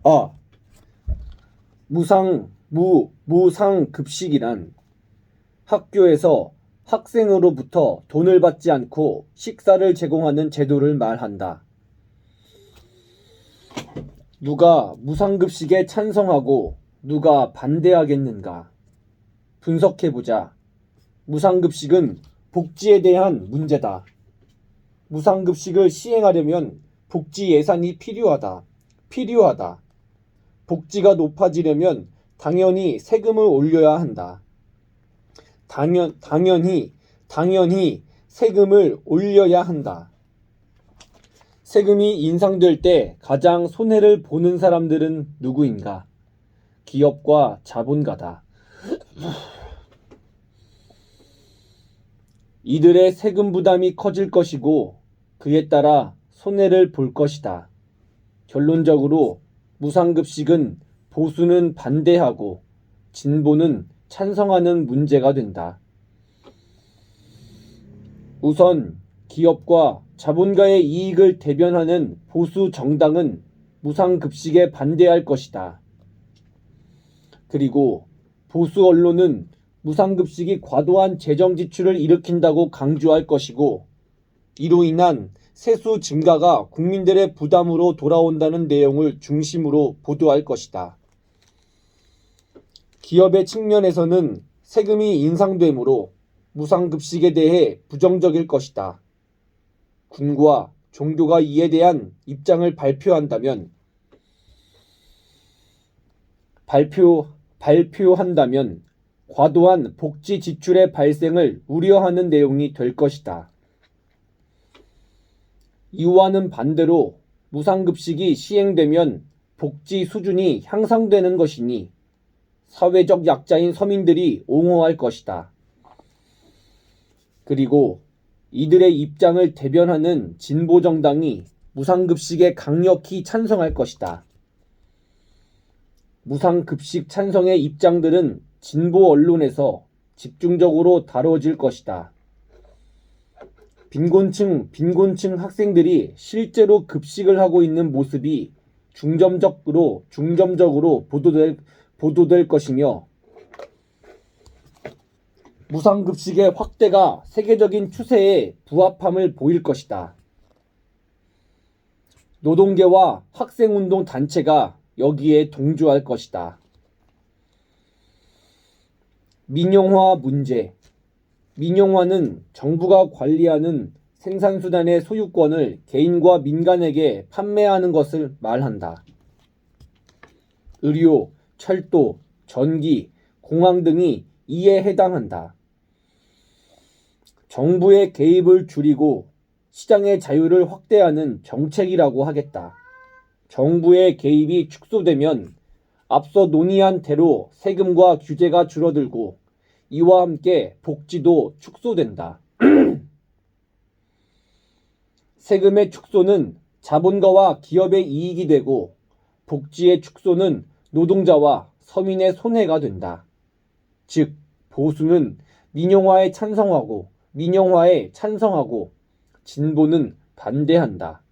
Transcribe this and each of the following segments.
아, 무상급식이란 학교에서 학생으로부터 돈을 받지 않고 식사를 제공하는 제도를 말한다. 누가 무상급식에 찬성하고 누가 반대하겠는가? 분석해보자. 무상급식은 복지에 대한 문제다. 무상급식을 시행하려면 복지 예산이 필요하다. 복지가 높아지려면 당연히 세금을 올려야 한다. 당연히 세금을 올려야 한다. 세금이 인상될 때 가장 손해를 보는 사람들은 누구인가? 기업과 자본가다. 이들의 세금 부담이 커질 것이고 그에 따라 손해를 볼 것이다. 결론적으로 무상급식은 보수는 반대하고 진보는 찬성하는 문제가 된다. 우선 기업과 자본가의 이익을 대변하는 보수 정당은 무상급식에 반대할 것이다. 그리고 보수 언론은 무상급식이 과도한 재정 지출을 일으킨다고 강조할 것이고 이로 인한 세수 증가가 국민들의 부담으로 돌아온다는 내용을 중심으로 보도할 것이다. 기업의 측면에서는 세금이 인상되므로 무상급식에 대해 부정적일 것이다. 군과 종교가 이에 대한 입장을 발표한다면 과도한 복지 지출의 발생을 우려하는 내용이 될 것이다. 이와는 반대로 무상급식이 시행되면 복지 수준이 향상되는 것이니 사회적 약자인 서민들이 옹호할 것이다. 그리고 이들의 입장을 대변하는 진보정당이 무상급식에 강력히 찬성할 것이다. 무상급식 찬성의 입장들은 진보 언론에서 집중적으로 다뤄질 것이다. 빈곤층 학생들이 실제로 급식을 하고 있는 모습이 중점적으로 보도될 것이며 무상급식의 확대가 세계적인 추세에 부합함을 보일 것이다. 노동계와 학생운동 단체가 여기에 동조할 것이다. 민영화 문제. 민영화는 정부가 관리하는 생산수단의 소유권을 개인과 민간에게 판매하는 것을 말한다. 의료, 철도, 전기, 공항 등이 이에 해당한다. 정부의 개입을 줄이고 시장의 자유를 확대하는 정책이라고 하겠다. 정부의 개입이 축소되면 앞서 논의한 대로 세금과 규제가 줄어들고 이와 함께 복지도 축소된다. 세금의 축소는 자본가와 기업의 이익이 되고 복지의 축소는 노동자와 서민의 손해가 된다. 즉, 보수는 민영화에 찬성하고 진보는 반대한다.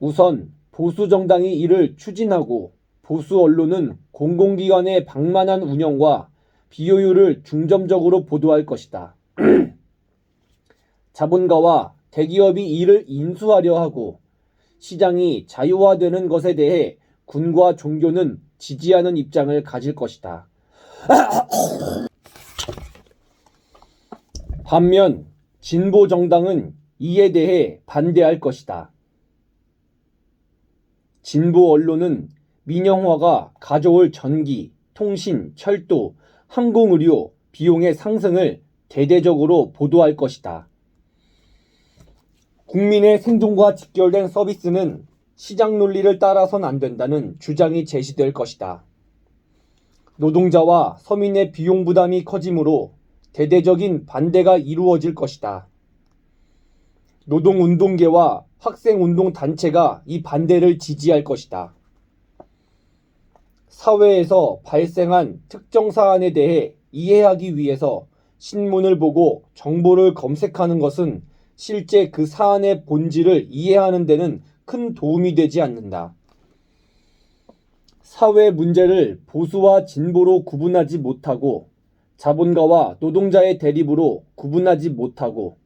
우선 보수 정당이 이를 추진하고 보수 언론은 공공기관의 방만한 운영과 비효율을 중점적으로 보도할 것이다. 자본가와 대기업이 이를 인수하려 하고 시장이 자유화되는 것에 대해 군과 종교는 지지하는 입장을 가질 것이다. 반면 진보 정당은 이에 대해 반대할 것이다. 진보 언론은 민영화가 가져올 전기, 통신, 철도, 항공의료 비용의 상승을 대대적으로 보도할 것이다. 국민의 생존과 직결된 서비스는 시장 논리를 따라선 안 된다는 주장이 제시될 것이다. 노동자와 서민의 비용 부담이 커지므로 대대적인 반대가 이루어질 것이다. 노동운동계와 학생운동단체가 이 반대를 지지할 것이다. 사회에서 발생한 특정 사안에 대해 이해하기 위해서 신문을 보고 정보를 검색하는 것은 실제 그 사안의 본질을 이해하는 데는 큰 도움이 되지 않는다. 사회 문제를 보수와 진보로 구분하지 못하고 자본가와 노동자의 대립으로 구분하지 못하고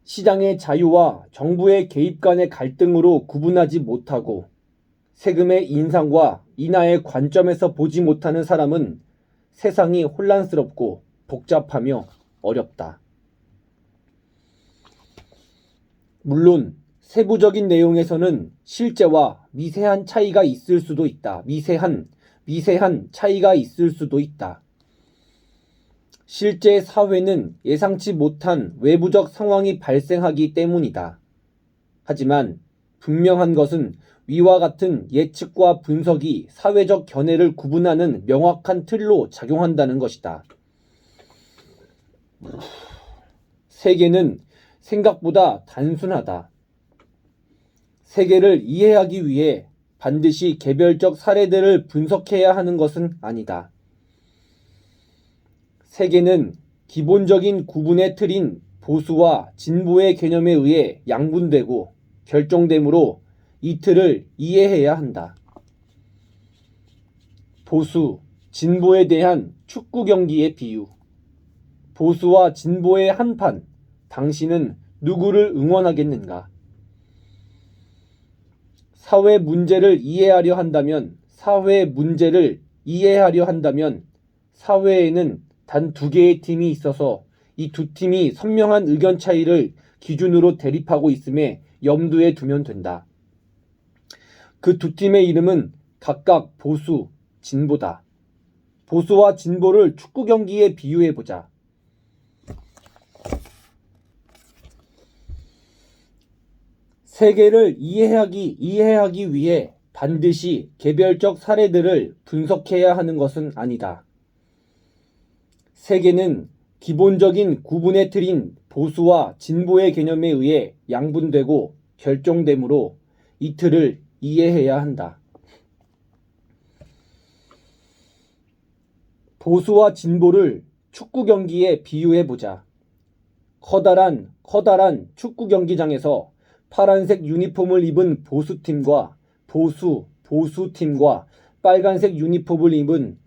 시장의 자유와 정부의 개입 간의 갈등으로 구분하지 못하고 세금의 인상과 인하의 관점에서 보지 못하는 사람은 세상이 혼란스럽고 복잡하며 어렵다. 물론 세부적인 내용에서는 실제와 미세한 차이가 있을 수도 있다. 미세한 차이가 있을 수도 있다. 실제 사회는 예상치 못한 외부적 상황이 발생하기 때문이다. 하지만 분명한 것은 위와 같은 예측과 분석이 사회적 견해를 구분하는 명확한 틀로 작용한다는 것이다. 세계는 생각보다 단순하다. 세계를 이해하기 위해 반드시 개별적 사례들을 분석해야 하는 것은 아니다. 세계는 기본적인 구분의 틀인 보수와 진보의 개념에 의해 양분되고 결정되므로 이 틀을 이해해야 한다. 보수, 진보에 대한 축구 경기의 비유. 보수와 진보의 한판, 당신은 누구를 응원하겠는가? 사회 문제를 이해하려 한다면 사회에는 단 두 개의 팀이 있어서 이 두 팀이 선명한 의견 차이를 기준으로 대립하고 있음에 염두에 두면 된다. 그 두 팀의 이름은 각각 보수, 진보다. 보수와 진보를 축구 경기에 비유해보자. 세계를 이해하기 위해 반드시 개별적 사례들을 분석해야 하는 것은 아니다. 세계는 기본적인 구분의 틀인 보수와 진보의 개념에 의해 양분되고 결정되므로 이 틀을 이해해야 한다. 보수와 진보를 축구 경기에 비유해보자. 커다란 축구 경기장에서 파란색 유니폼을 입은 보수팀과 빨간색 유니폼을 입은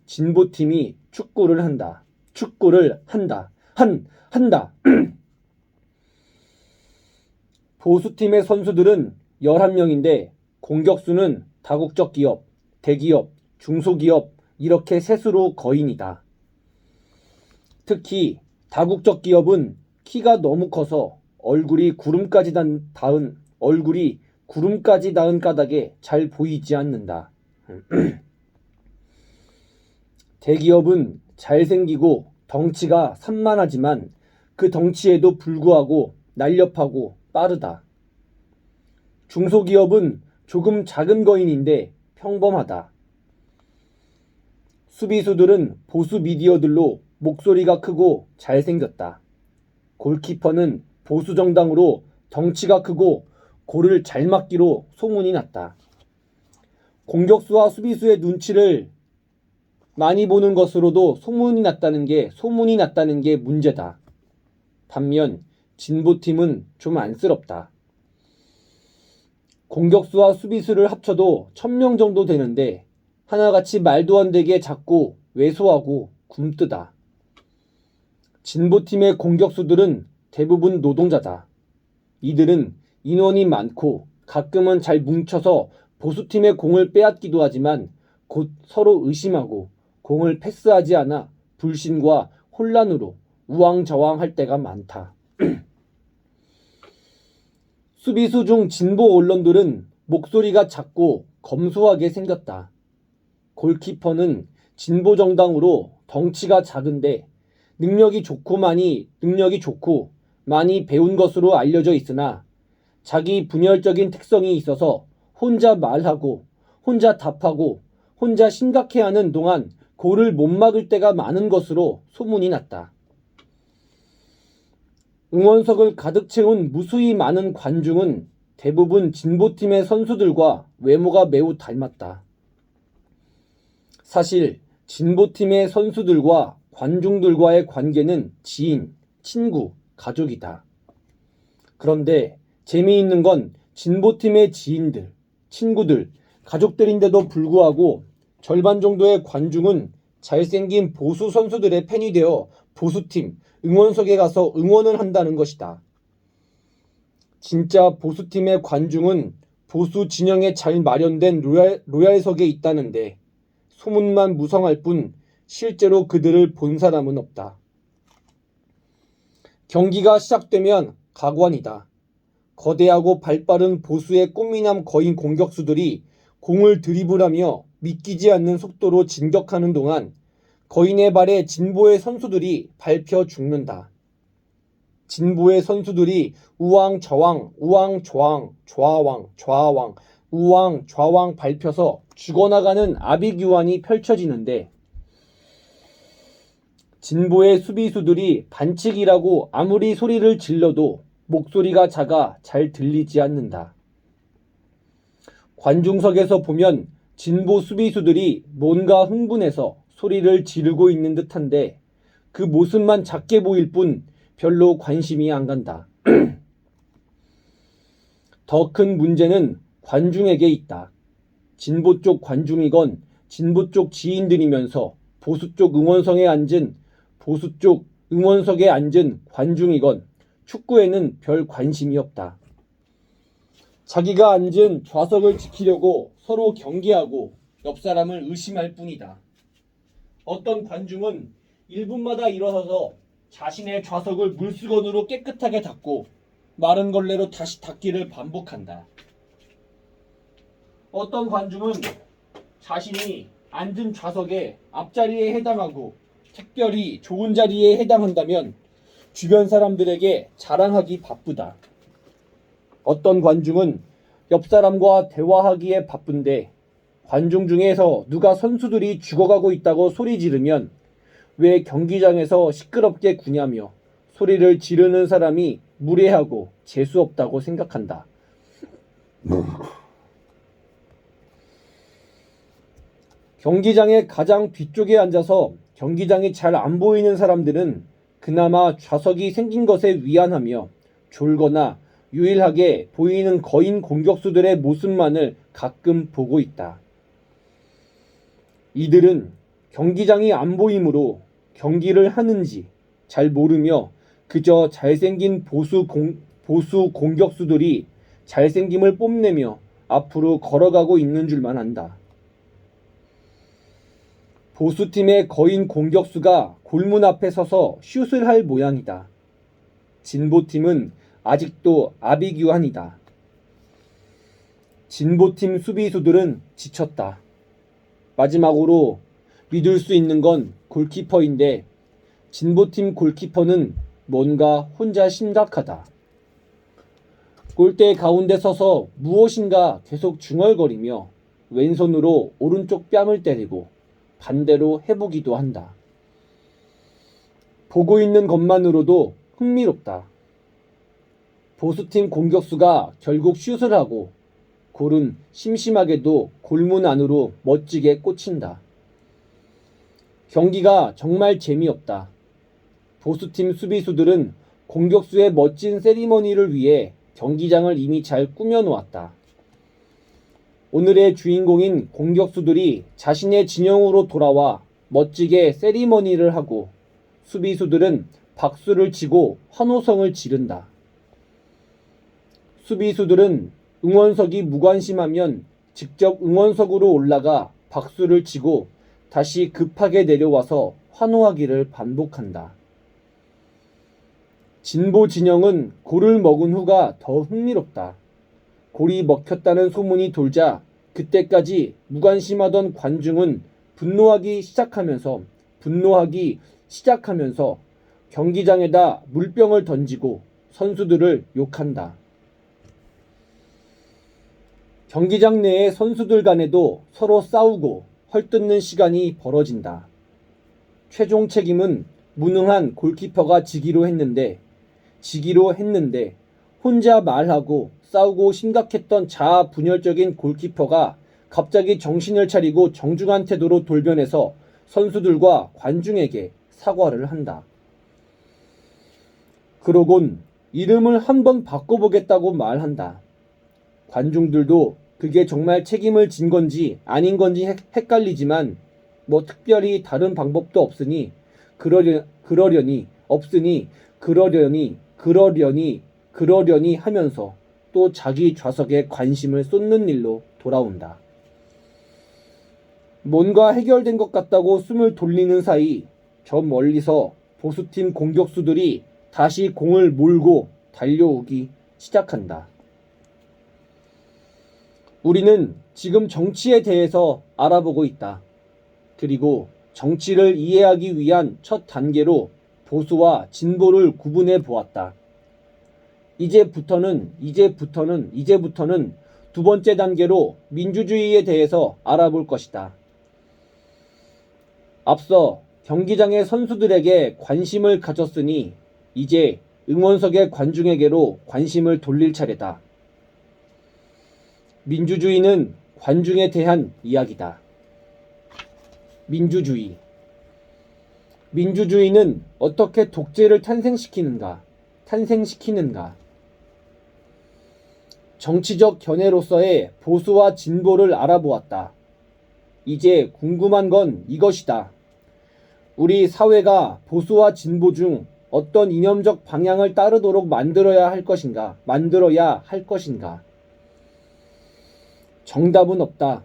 진보팀이 축구를 한다. 보수팀의 선수들은 11명인데 공격수는 다국적 기업, 대기업, 중소기업 이렇게 셋으로 거인이다. 특히 다국적 기업은 키가 너무 커서 얼굴이 구름까지 닿은 까닭에 잘 보이지 않는다. 대기업은 잘생기고 덩치가 산만하지만 그 덩치에도 불구하고 날렵하고 빠르다. 중소기업은 조금 작은 거인인데 평범하다. 수비수들은 보수 미디어들로 목소리가 크고 잘생겼다. 골키퍼는 보수 정당으로 덩치가 크고 골을 잘 맞기로 소문이 났다. 공격수와 수비수의 눈치를 많이 보는 것으로도 소문이 났다는 게 문제다. 반면 진보팀은 좀 안쓰럽다. 공격수와 수비수를 합쳐도 1000명 정도 되는데 하나같이 말도 안 되게 작고 왜소하고 굼뜨다. 진보팀의 공격수들은 대부분 노동자다. 이들은 인원이 많고 가끔은 잘 뭉쳐서 보수팀의 공을 빼앗기도 하지만 곧 서로 의심하고 공을 패스하지 않아 불신과 혼란으로 우왕좌왕할 때가 많다. 수비수 중 진보 언론들은 목소리가 작고 검소하게 생겼다. 골키퍼는 진보 정당으로 덩치가 작은데 능력이 좋고 많이 배운 것으로 알려져 있으나 자기 분열적인 특성이 있어서 혼자 말하고 혼자 답하고 혼자 심각해하는 동안 골을 못 막을 때가 많은 것으로 소문이 났다. 응원석을 가득 채운 무수히 많은 관중은 대부분 진보팀의 선수들과 외모가 매우 닮았다. 사실 진보팀의 선수들과 관중들과의 관계는 지인, 친구, 가족이다. 그런데 재미있는 건 진보팀의 지인들, 친구들, 가족들인데도 불구하고 절반 정도의 관중은 잘생긴 보수 선수들의 팬이 되어 보수팀 응원석에 가서 응원을 한다는 것이다. 진짜 보수팀의 관중은 보수 진영에 잘 마련된 로얄석에 있다는데 소문만 무성할 뿐 실제로 그들을 본 사람은 없다. 경기가 시작되면 가관이다. 거대하고 발빠른 보수의 꽃미남 거인 공격수들이 공을 드리블하며 믿기지 않는 속도로 진격하는 동안 거인의 발에 진보의 선수들이 밟혀 죽는다. 진보의 선수들이 우왕좌왕, 우왕좌왕, 좌왕, 좌왕, 우왕, 좌왕 밟혀서 죽어나가는 아비규환이 펼쳐지는데 진보의 수비수들이 반칙이라고 아무리 소리를 질러도 목소리가 작아 잘 들리지 않는다. 관중석에서 보면 진보 수비수들이 뭔가 흥분해서 소리를 지르고 있는 듯한데 그 모습만 작게 보일 뿐 별로 관심이 안 간다. 더 큰 문제는 관중에게 있다. 진보 쪽 관중이건 진보 쪽 지인들이면서 보수 쪽 응원석에 앉은 관중이건 축구에는 별 관심이 없다. 자기가 앉은 좌석을 지키려고 서로 경계하고 옆 사람을 의심할 뿐이다. 어떤 관중은 1분마다 일어서서 자신의 좌석을 물수건으로 깨끗하게 닦고 마른 걸레로 다시 닦기를 반복한다. 어떤 관중은 자신이 앉은 좌석의 앞자리에 해당하고 특별히 좋은 자리에 해당한다면 주변 사람들에게 자랑하기 바쁘다. 어떤 관중은 옆 사람과 대화하기에 바쁜데 관중 중에서 누가 선수들이 죽어가고 있다고 소리 지르면 왜 경기장에서 시끄럽게 구냐며 소리를 지르는 사람이 무례하고 재수없다고 생각한다. 경기장의 가장 뒤쪽에 앉아서 경기장이 잘 안 보이는 사람들은 그나마 좌석이 생긴 것에 위안하며 졸거나 유일하게 보이는 거인 공격수들의 모습만을 가끔 보고 있다. 이들은 경기장이 안 보이므로 경기를 하는지 잘 모르며 그저 잘생긴 보수 공격수들이 잘생김을 뽐내며 앞으로 걸어가고 있는 줄만 안다. 보수팀의 거인 공격수가 골문 앞에 서서 슛을 할 모양이다. 진보팀은 아직도 아비규환이다. 진보팀 수비수들은 지쳤다. 마지막으로 믿을 수 있는 건 골키퍼인데 진보팀 골키퍼는 뭔가 혼자 심각하다. 골대 가운데 서서 무엇인가 계속 중얼거리며 왼손으로 오른쪽 뺨을 때리고 반대로 해보기도 한다. 보고 있는 것만으로도 흥미롭다. 보수팀 공격수가 결국 슛을 하고 골은 심심하게도 골문 안으로 멋지게 꽂힌다. 경기가 정말 재미없다. 보수팀 수비수들은 공격수의 멋진 세리머니를 위해 경기장을 이미 잘 꾸며놓았다. 오늘의 주인공인 공격수들이 자신의 진영으로 돌아와 멋지게 세리머니를 하고 수비수들은 박수를 치고 환호성을 지른다. 수비수들은 응원석이 무관심하면 직접 응원석으로 올라가 박수를 치고 다시 급하게 내려와서 환호하기를 반복한다. 진보 진영은 골을 먹은 후가 더 흥미롭다. 골이 먹혔다는 소문이 돌자 그때까지 무관심하던 관중은 분노하기 시작하면서 경기장에다 물병을 던지고 선수들을 욕한다. 경기장 내의 선수들 간에도 서로 싸우고 헐뜯는 시간이 벌어진다. 최종 책임은 무능한 골키퍼가 지기로 했는데 혼자 말하고 싸우고 심각했던 자아 분열적인 골키퍼가 갑자기 정신을 차리고 정중한 태도로 돌변해서 선수들과 관중에게 사과를 한다. 그러곤 이름을 한번 바꿔보겠다고 말한다. 관중들도 그게 정말 책임을 진 건지 아닌 건지 헷갈리지만 뭐 특별히 다른 방법도 없으니 그러려니 하면서 또 자기 좌석에 관심을 쏟는 일로 돌아온다. 뭔가 해결된 것 같다고 숨을 돌리는 사이 저 멀리서 보수팀 공격수들이 다시 공을 몰고 달려오기 시작한다. 우리는 지금 정치에 대해서 알아보고 있다. 그리고 정치를 이해하기 위한 첫 단계로 보수와 진보를 구분해 보았다. 이제부터는 두 번째 단계로 민주주의에 대해서 알아볼 것이다. 앞서 경기장의 선수들에게 관심을 가졌으니 이제 응원석의 관중에게로 관심을 돌릴 차례다. 민주주의는 관중에 대한 이야기다. 민주주의는 어떻게 독재를 탄생시키는가? 정치적 견해로서의 보수와 진보를 알아보았다. 이제 궁금한 건 이것이다. 우리 사회가 보수와 진보 중 어떤 이념적 방향을 따르도록 만들어야 할 것인가? 정답은 없다.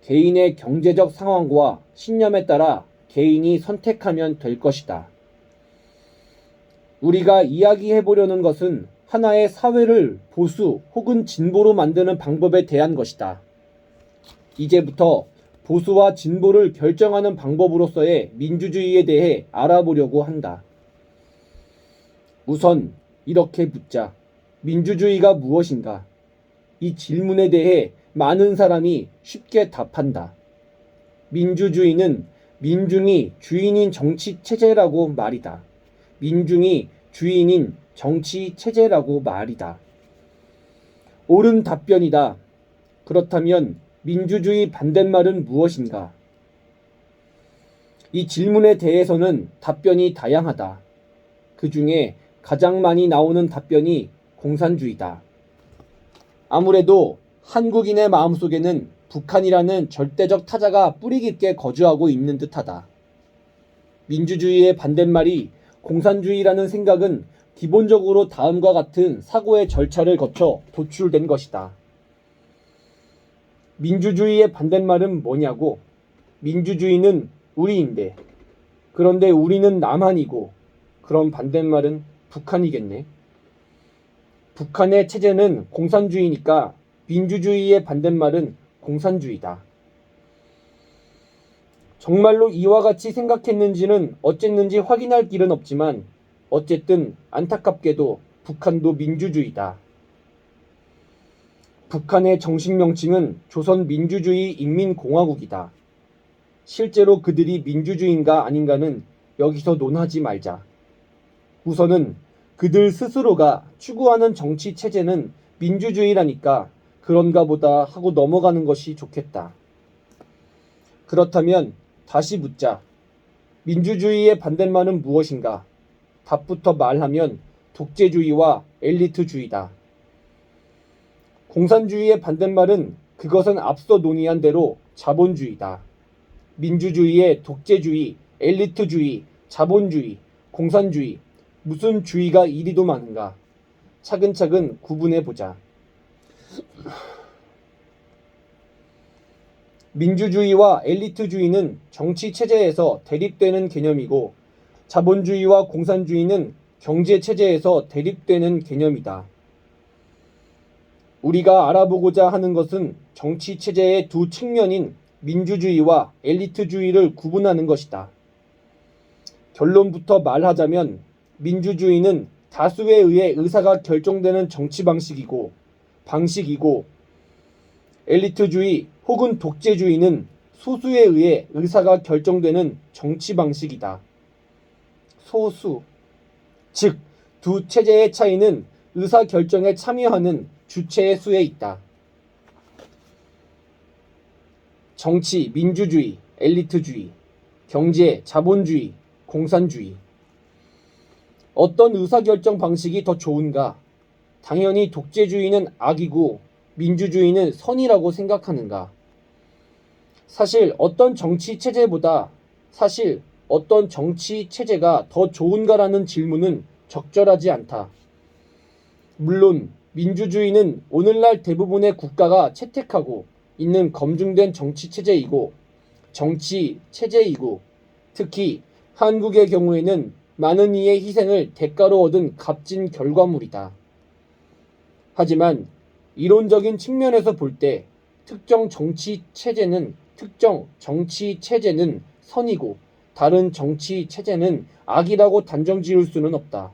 개인의 경제적 상황과 신념에 따라 개인이 선택하면 될 것이다. 우리가 이야기해보려는 것은 하나의 사회를 보수 혹은 진보로 만드는 방법에 대한 것이다. 이제부터 보수와 진보를 결정하는 방법으로서의 민주주의에 대해 알아보려고 한다. 우선 이렇게 묻자. 민주주의가 무엇인가? 이 질문에 대해 많은 사람이 쉽게 답한다. 민주주의는 민중이 주인인 정치 체제라고 말이다. 옳은 답변이다. 그렇다면 민주주의 반대말은 무엇인가? 이 질문에 대해서는 답변이 다양하다. 그 중에 가장 많이 나오는 답변이 공산주의다. 아무래도 한국인의 마음속에는 북한이라는 절대적 타자가 뿌리 깊게 거주하고 있는 듯하다. 민주주의의 반대말이 공산주의라는 생각은 기본적으로 다음과 같은 사고의 절차를 거쳐 도출된 것이다. 민주주의의 반대말은 뭐냐고? 민주주의는 우리인데, 그런데 우리는 남한이고, 그럼 반대말은 북한이겠네. 북한의 체제는 공산주의니까 민주주의의 반대말은 공산주의다. 정말로 이와 같이 생각했는지는 어쨌는지 확인할 길은 없지만 어쨌든 안타깝게도 북한도 민주주의다. 북한의 정식 명칭은 조선민주주의인민공화국이다. 실제로 그들이 민주주의인가 아닌가는 여기서 논하지 말자. 우선은 그들 스스로가 추구하는 정치 체제는 민주주의라니까 그런가 보다 하고 넘어가는 것이 좋겠다. 그렇다면 다시 묻자. 민주주의의 반대말은 무엇인가? 답부터 말하면 독재주의와 엘리트주의다. 공산주의의 반대말은 그것은 앞서 논의한 대로 자본주의다. 민주주의의 독재주의, 엘리트주의, 자본주의, 공산주의, 무슨 주의가 이리도 많은가? 차근차근 구분해보자. 민주주의와 엘리트주의는 정치체제에서 대립되는 개념이고 자본주의와 공산주의는 경제체제에서 대립되는 개념이다. 우리가 알아보고자 하는 것은 정치체제의 두 측면인 민주주의와 엘리트주의를 구분하는 것이다. 결론부터 말하자면 민주주의는 다수에 의해 의사가 결정되는 정치 방식이고 엘리트주의 혹은 독재주의는 소수에 의해 의사가 결정되는 정치 방식이다. 소수. 즉, 두 체제의 차이는 의사결정에 참여하는 주체의 수에 있다. 정치, 민주주의, 엘리트주의, 경제, 자본주의, 공산주의. 어떤 의사결정 방식이 더 좋은가? 당연히 독재주의는 악이고 민주주의는 선이라고 생각하는가? 사실 어떤 정치 체제가 더 좋은가라는 질문은 적절하지 않다. 물론 민주주의는 오늘날 대부분의 국가가 채택하고 있는 검증된 정치 체제이고 특히 한국의 경우에는 많은 이의 희생을 대가로 얻은 값진 결과물이다. 하지만 이론적인 측면에서 볼 때 특정 정치 체제는 선이고 다른 정치 체제는 악이라고 단정 지을 수는 없다.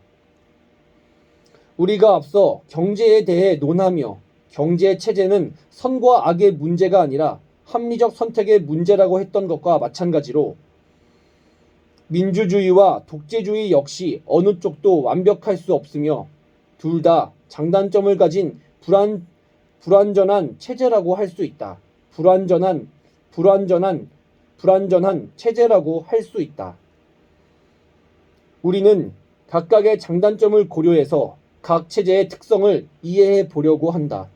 우리가 앞서 경제에 대해 논하며 경제 체제는 선과 악의 문제가 아니라 합리적 선택의 문제라고 했던 것과 마찬가지로 민주주의와 독재주의 역시 어느 쪽도 완벽할 수 없으며 둘 다 장단점을 가진 불완전한 체제라고 할 수 있다. 불완전한 체제라고 할 수 있다. 우리는 각각의 장단점을 고려해서 각 체제의 특성을 이해해 보려고 한다.